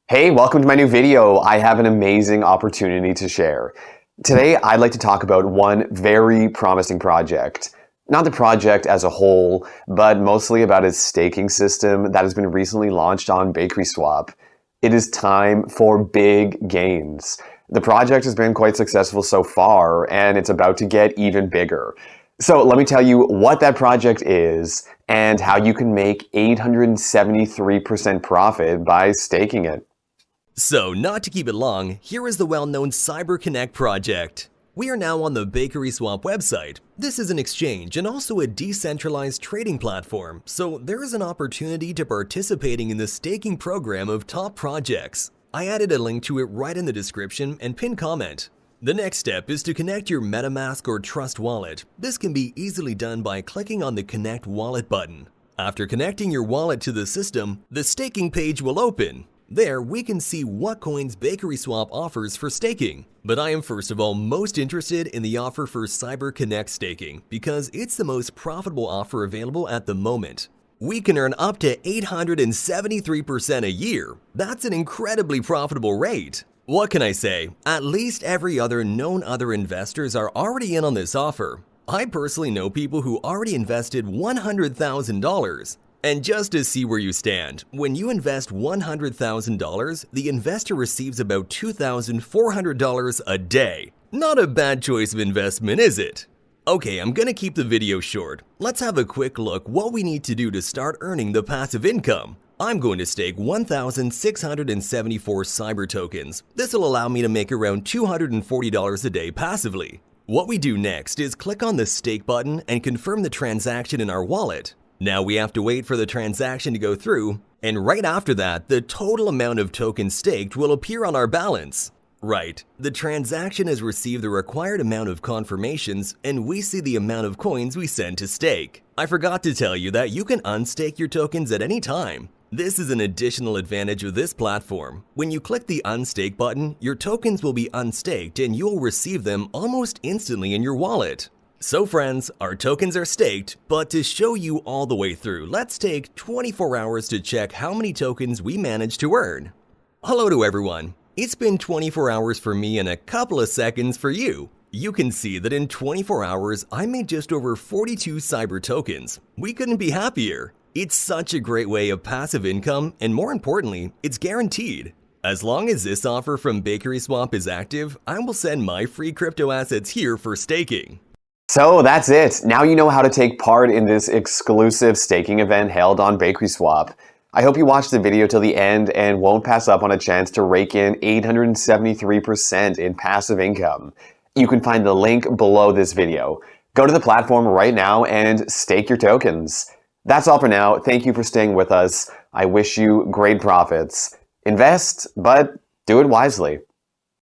Hey, welcome to my new video. I have an amazing opportunity to share. Today, I'd like to talk about one very promising project. Not the project as a whole, but mostly about its staking system that has been recently launched on BakerySwap. It is time for big gains. The project has been quite successful so far, and it's about to get even bigger. So let me tell you what that project is and how you can make 873% profit by staking it. So, not to keep it long, here is the well-known CyberConnect project. We are now on the BakerySwap website. This is an exchange and also a decentralized trading platform, so there is an opportunity to participating in the staking program of top projects. I added a link to it right in the description and pinned comment. The next step is to connect your MetaMask or Trust wallet. This can be easily done by clicking on the Connect Wallet button. After connecting your wallet to the system, the staking page will open. There, we can see what coins BakerySwap offers for staking. But I am first of all most interested in the offer for CyberConnect staking because it's the most profitable offer available at the moment. We can earn up to 873% a year. That's an incredibly profitable rate. What can I say? At least every other known other investors are already in on this offer. I personally know people who already invested $100,000. And just to see where you stand, when you invest $100,000, the investor receives about $2,400 a day. Not a bad choice of investment, is it? Okay, I'm gonna keep the video short. Let's have a quick look what we need to do to start earning the passive income. I'm going to stake 1,674 Cyber tokens. This will allow me to make around $240 a day passively. What we do next is click on the stake button and confirm the transaction in our wallet. Now we have to wait for the transaction to go through, and right after that, the total amount of tokens staked will appear on our balance. Right, the transaction has received the required amount of confirmations, and we see the amount of coins we send to stake. I forgot to tell you that you can unstake your tokens at any time. This is an additional advantage of this platform. When you click the unstake button, your tokens will be unstaked and you'll receive them almost instantly in your wallet. So friends, our tokens are staked, but to show you all the way through, let's take 24 hours to check how many tokens we managed to earn. Hello to everyone. It's been 24 hours for me and a couple of seconds for you. You can see that in 24 hours, I made just over 42 Cyber tokens. We couldn't be happier. It's such a great way of passive income, and more importantly, it's guaranteed. As long as this offer from BakerySwap is active, I will send my free crypto assets here for staking. So that's it. Now you know how to take part in this exclusive staking event held on BakerySwap. I hope you watched the video till the end and won't pass up on a chance to rake in 873% in passive income. You can find the link below this video. Go to the platform right now and stake your tokens. That's all for now. Thank you for staying with us. I wish you great profits. Invest, but do it wisely.